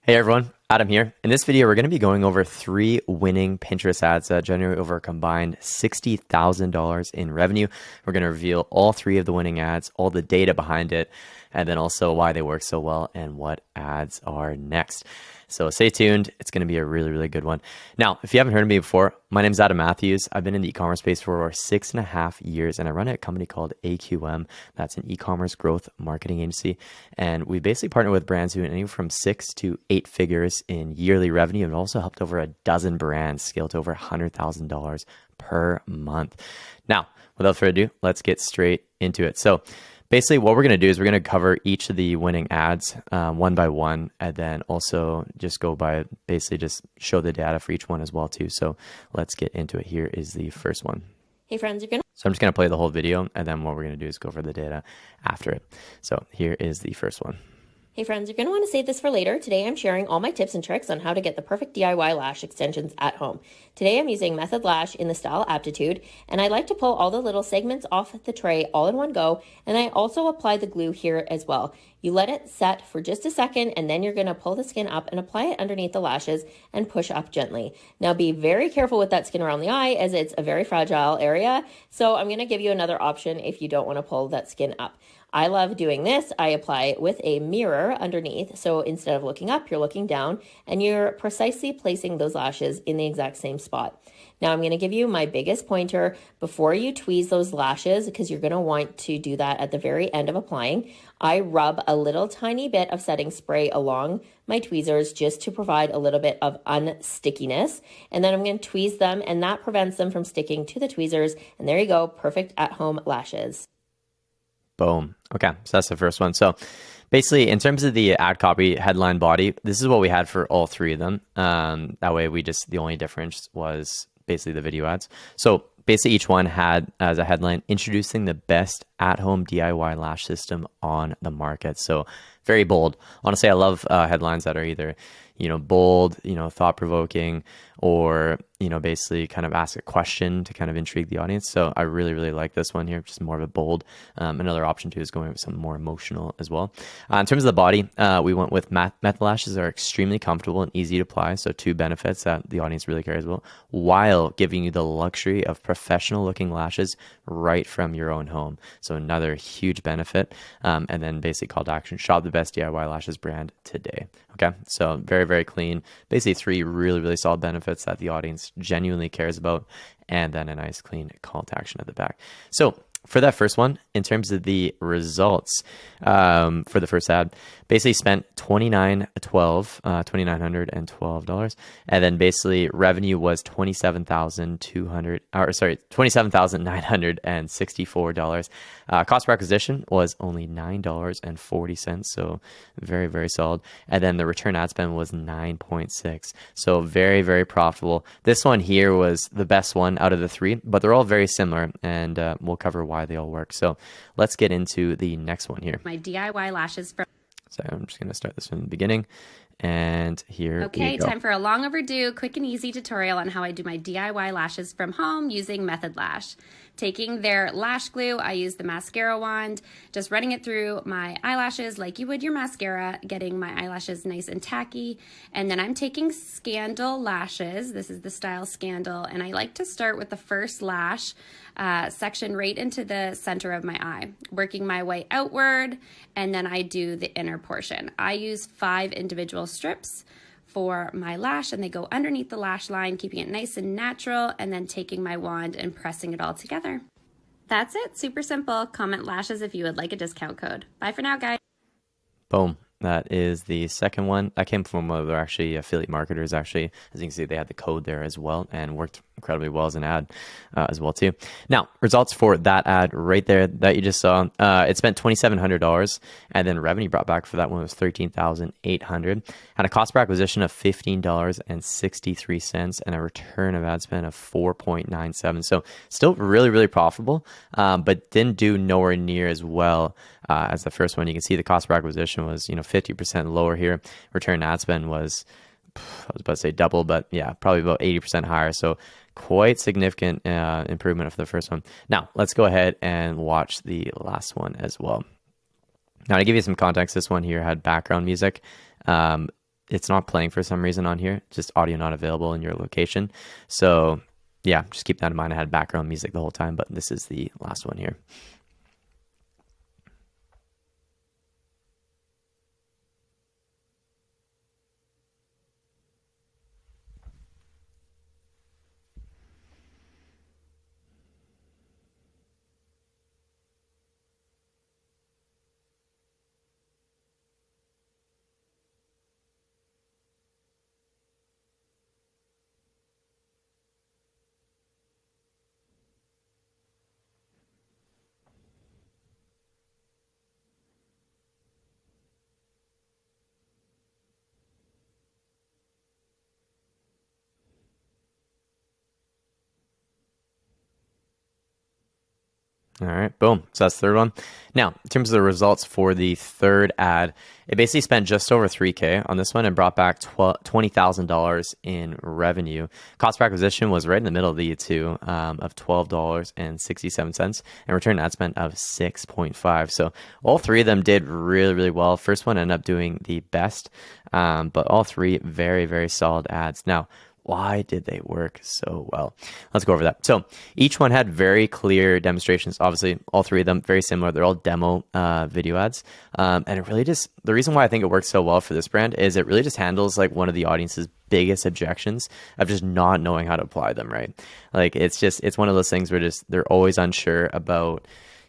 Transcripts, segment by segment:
Hey everyone, Adam here. In this video, we're going to be going over 3 winning Pinterest ads that generate over a combined $60,000 in revenue. We're going to reveal all 3 of the winning ads, all the data behind it, and then also why they work so well and what ads are next. So stay tuned. It's going to be a really, really good one. Now, if you haven't heard of me before, my name is Adam Matthews. I've been in the e-commerce space for over 6.5 years, and I run a company called AQM. That's an e-commerce growth marketing agency. And we basically partner with brands who anywhere from 6 to 8 figures in yearly revenue, and also helped over a dozen brands scale to over $100,000 per month. Now, without further ado, let's get straight into it. So basically, what we're going to do is we're going to cover each of the winning ads one by one, and then also just go by basically just show the data for each one as well too. So let's get into it. Here is the first one. Hey friends, you're gonna. So I'm just going to play the whole video, and then what we're going to do is go over the data after it. So here is the first one. Hey friends, you're going to want to save this for later. Today I'm sharing all my tips and tricks on how to get the perfect DIY lash extensions at home. Today I'm using Method Lash in the style Aptitude, and I like to pull all the little segments off the tray all in one go, and I also apply the glue here as well. You let it set for just a second, and then you're going to pull the skin up and apply it underneath the lashes and push up gently. Now be very careful with that skin around the eye, as it's a very fragile area, so I'm going to give you another option if you don't want to pull that skin up. I love doing this. I apply it with a mirror underneath. So instead of looking up, you're looking down, and you're precisely placing those lashes in the exact same spot. Now I'm going to give you my biggest pointer before you tweeze those lashes, because you're going to want to do that at the very end of applying. I rub a little tiny bit of setting spray along my tweezers just to provide a little bit of unstickiness. And then I'm going to tweeze them, and that prevents them from sticking to the tweezers. And there you go. Perfect at-home lashes. Boom. Okay, so that's the first one. So basically, in terms of the ad copy, headline, body, this is what we had for all 3 of them. That way, the only difference was basically the video ads. So basically, each one had as a headline, introducing the best at-home DIY lash system on the market. So very bold. Honestly, I love headlines that are either, bold, thought-provoking, or, basically kind of ask a question to kind of intrigue the audience. So I really, really like this one here, just more of a bold. Another option too is going with something more emotional as well. In terms of the body, we went with Method Lashes are extremely comfortable and easy to apply. So 2 benefits that the audience really cares about, while giving you the luxury of professional looking lashes right from your own home. So another huge benefit. And then basic call to action, shop the best DIY lashes brand today. Okay, so very, very clean. Basically 3 really, really solid benefits that the audience genuinely cares about, and then a nice clean call to action at the back. So for that first one, in terms of the results for the first ad, basically spent $2,912, and then basically revenue was $27,964. Cost per acquisition was only $9.40, so very, very solid. And then the return ad spend was 9.6, so very, very profitable. This one here was the best one out of the 3, but they're all very similar, and we'll cover why they all work. So let's get into the next one here. My DIY lashes from. So I'm just going to start this from the beginning, and here Okay, we go. time for a long overdue, quick and easy tutorial on how I do my DIY lashes from home using Method Lash. Taking their lash glue, I use the mascara wand, just running it through my eyelashes like you would your mascara, getting my eyelashes nice and tacky. And then I'm taking Scandal lashes. This is the style Scandal, and I like to start with the first lash section right into the center of my eye, working my way outward, and then I do the inner portion. I use 5 individual strips for my lash, and they go underneath the lash line, keeping it nice and natural, and then taking my wand and pressing it all together. That's it. Super simple. Comment lashes if you would like a discount code. Bye for now, guys. Boom. That is the second one. That came from one of their actually affiliate marketers. Actually, as you can see, they had the code there as well, and worked incredibly well as an ad as well too. Now, results for that ad right there that you just saw. It spent $2,700, and then revenue brought back for that one was $13,800. Had a cost per acquisition of $15.63, and a return of ad spend of 4.97. So still really, really profitable, but didn't do nowhere near as well as the first one. You can see the cost per acquisition was 50% lower here. Return ad spend was, I was about to say double, but yeah, probably about 80% higher. So quite significant improvement for the first one. Now let's go ahead and watch the last one as well. Now to give you some context, this one here had background music. it's not playing for some reason on here, just audio not available in your location. So yeah, just keep that in mind. I had background music the whole time, but this is the last one here. All right, boom. So that's the third one. Now, in terms of the results for the third ad, it basically spent just over 3K on this one and brought back $20,000 in revenue. Cost per acquisition was right in the middle of the two of $12.67 and return ad spend of 6.5. So all three of them did really, really well. First one ended up doing the best, but all three very, very solid ads. Now, why did they work so well? Let's go over that. So each one had very clear demonstrations. Obviously, all three of them very similar. They're all demo video ads. And it really just, the reason why I think it works so well for this brand is it really just handles like one of the audience's biggest objections of just not knowing how to apply them, right? Like it's one of those things where just they're always unsure about,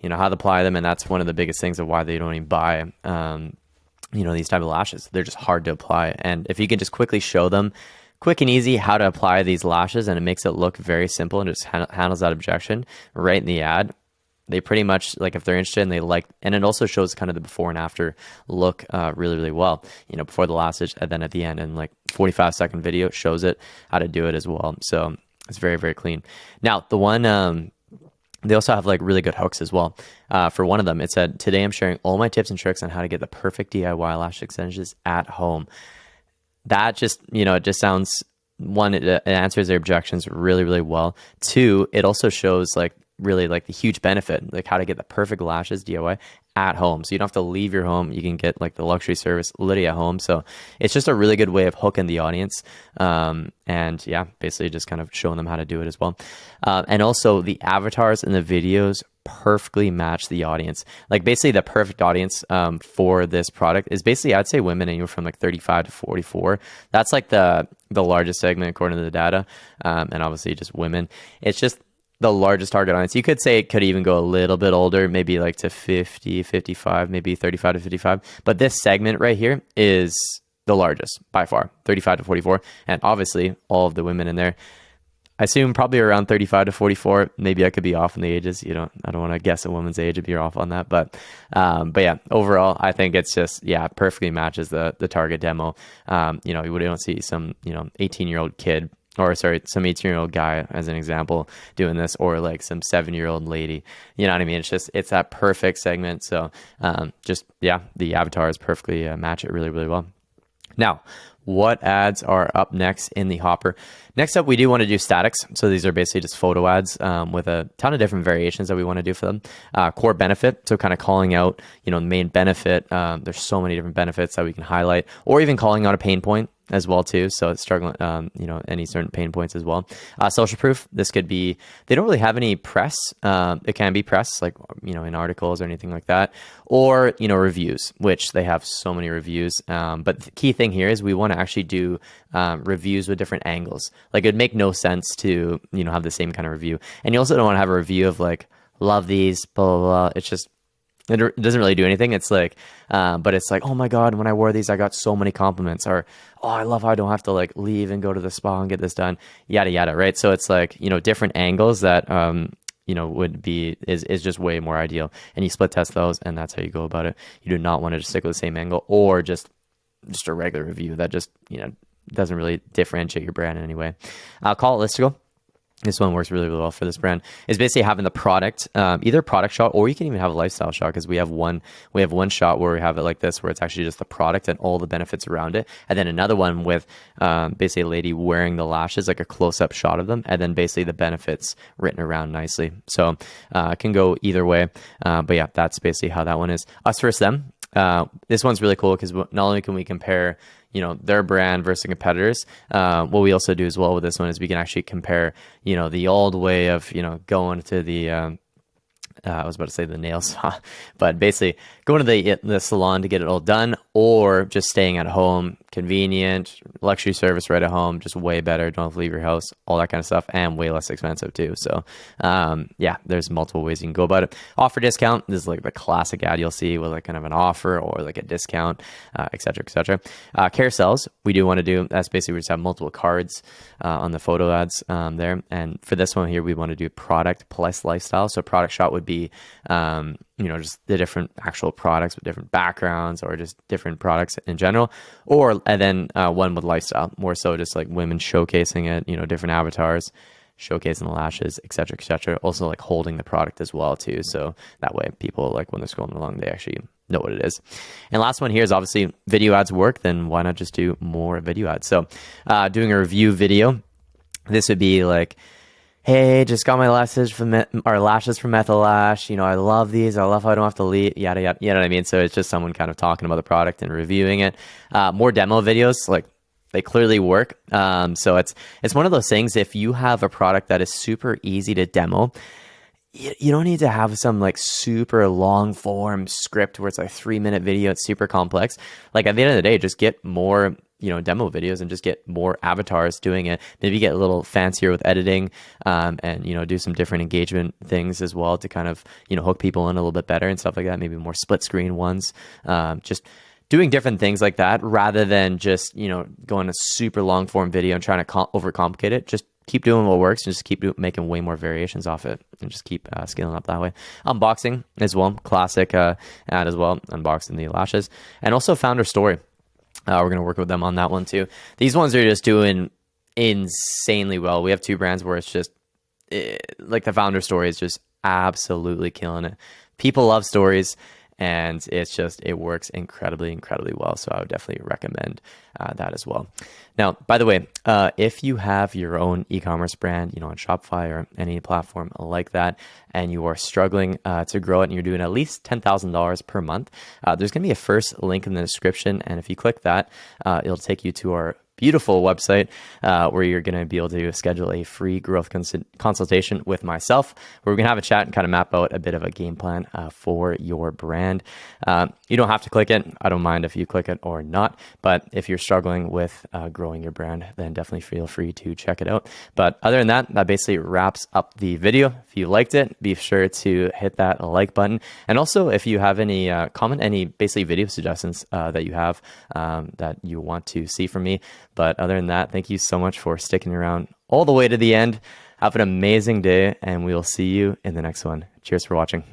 how to apply them. And that's one of the biggest things of why they don't even buy these type of lashes. They're just hard to apply. And if you can just quickly show them quick and easy how to apply these lashes, and it makes it look very simple and just handles that objection right in the ad, they pretty much, like, if they're interested and they like, and it also shows kind of the before and after look really, really well, before the lashes and then at the end, and like 45-second video shows it how to do it as well. So it's very, very clean. Now the one, they also have like really good hooks as well. For one of them, it said, "Today I'm sharing all my tips and tricks on how to get the perfect DIY lash extensions at home." That just, it just sounds, one, it answers their objections really, really well. Two, it also shows like really like the huge benefit, like how to get the perfect lashes DIY at home. So you don't have to leave your home. You can get like the luxury service literally at home. So it's just a really good way of hooking the audience. And yeah, basically just kind of showing them how to do it as well. And also the avatars in the videos perfectly match the audience. Like basically the perfect audience for this product is basically, I'd say, women anywhere from like 35 to 44. That's like the largest segment according to the data. And obviously just women. It's just the largest target audience. You could say it could even go a little bit older, maybe like to 50, 55, maybe 35 to 55. But this segment right here is the largest by far, 35 to 44. And obviously all of the women in there, I assume probably around 35 to 44. Maybe I could be off on the ages. I don't want to guess a woman's age if you're off on that. But yeah, overall, I think it's just, perfectly matches the target demo. We don't see some, 18-year-old kid, or sorry, some 18-year-old guy as an example doing this, or like some 7-year-old lady. You know what I mean? It's that perfect segment. So the avatars perfectly match it really, really well. Now, what ads are up next in the hopper? Next up, we do want to do statics. So these are basically just photo ads with a ton of different variations that we want to do for them. Core benefit, so kind of calling out, the main benefit. There's so many different benefits that we can highlight, or even calling out a pain point as well too. So it's struggling, any certain pain points as well. Social proof, this could be, they don't really have any press. It can be press, like, in articles or anything like that, or, reviews, which they have so many reviews. But the key thing here is we want to actually do reviews with different angles. Like, it'd make no sense to, have the same kind of review. And you also don't want to have a review of like, love these, blah, blah, blah. It's just, it doesn't really do anything. It's like, but it's like, oh my God, when I wore these, I got so many compliments. Or, oh, I love how I don't have to like leave and go to the spa and get this done, yada, yada, right? So it's like, different angles that, would be, is just way more ideal. And you split test those, and that's how you go about it. You do not want to just stick with the same angle, or just a regular review that just, doesn't really differentiate your brand in any way. I'll call it listicle. This one works really, really well for this brand. Is basically having the product, either product shot, or you can even have a lifestyle shot, because we have one shot where we have it like this, where it's actually just the product and all the benefits around it, and then another one with basically a lady wearing the lashes, like a close-up shot of them, and then basically the benefits written around nicely. So it can go either way, but yeah, that's basically how that one is. Us versus them. This one's really cool because not only can we compare, their brand versus competitors. What we also do as well with this one is we can actually compare, the old way of, going to the, I was about to say the nail salon, but basically going to the salon to get it all done, or just staying at home, convenient, luxury service right at home, just way better. Don't have to leave your house, all that kind of stuff, and way less expensive too. So, yeah, there's multiple ways you can go about it. Offer discount, this is like the classic ad you'll see with like kind of an offer or like a discount, et cetera, et cetera. Carousels, we do want to do, that's basically we just have multiple cards on the photo ads there. And for this one here, we want to do product plus lifestyle. So product shot would be, just the different actual products with different backgrounds or just different products in general, and then one with lifestyle, more so just like women showcasing it, different avatars, showcasing the lashes, et cetera, et cetera. Also like holding the product as well too. So that way people like when they're scrolling along, they actually know what it is. And last one here is obviously video ads work, then why not just do more video ads? So doing a review video, this would be like, hey, just got my lashes from Method Lash. I love these. I love how I don't have to leave, yada, yada. You know what I mean? So it's just someone kind of talking about the product and reviewing it. More demo videos, like they clearly work. So it's one of those things, if you have a product that is super easy to demo, you don't need to have some like super long form script where it's like 3-minute video. It's super complex. Like at the end of the day, just get more demo videos and just get more avatars doing it. Maybe get a little fancier with editing, and do some different engagement things as well to kind of hook people in a little bit better and stuff like that. Maybe more split screen ones. Just doing different things like that rather than just going a super long form video and trying to overcomplicate it. Just keep doing what works and just keep making way more variations off it and just keep scaling up that way. Unboxing as well, classic ad as well, unboxing the lashes, and also founder story. We're going to work with them on that one too. These ones are just doing insanely well. We have 2 brands where it's just like the founder story is just absolutely killing it. People love stories, and it works incredibly, incredibly well. So I would definitely recommend that as well. Now, by the way, if you have your own e-commerce brand, on Shopify or any platform like that, and you are struggling to grow it and you're doing at least $10,000 per month, there's going to be a first link in the description. And if you click that, it'll take you to our beautiful website where you're going to be able to schedule a free growth consultation with myself, where we're going to have a chat and kind of map out a bit of a game plan for your brand. You don't have to click it. I don't mind if you click it or not, but if you're struggling with growing your brand, then definitely feel free to check it out. But other than that, that basically wraps up the video. If you liked it, be sure to hit that like button. And also, if you have any any basically video suggestions that you have that you want to see from me. But other than that, thank you so much for sticking around all the way to the end. Have an amazing day, and we will see you in the next one. Cheers for watching.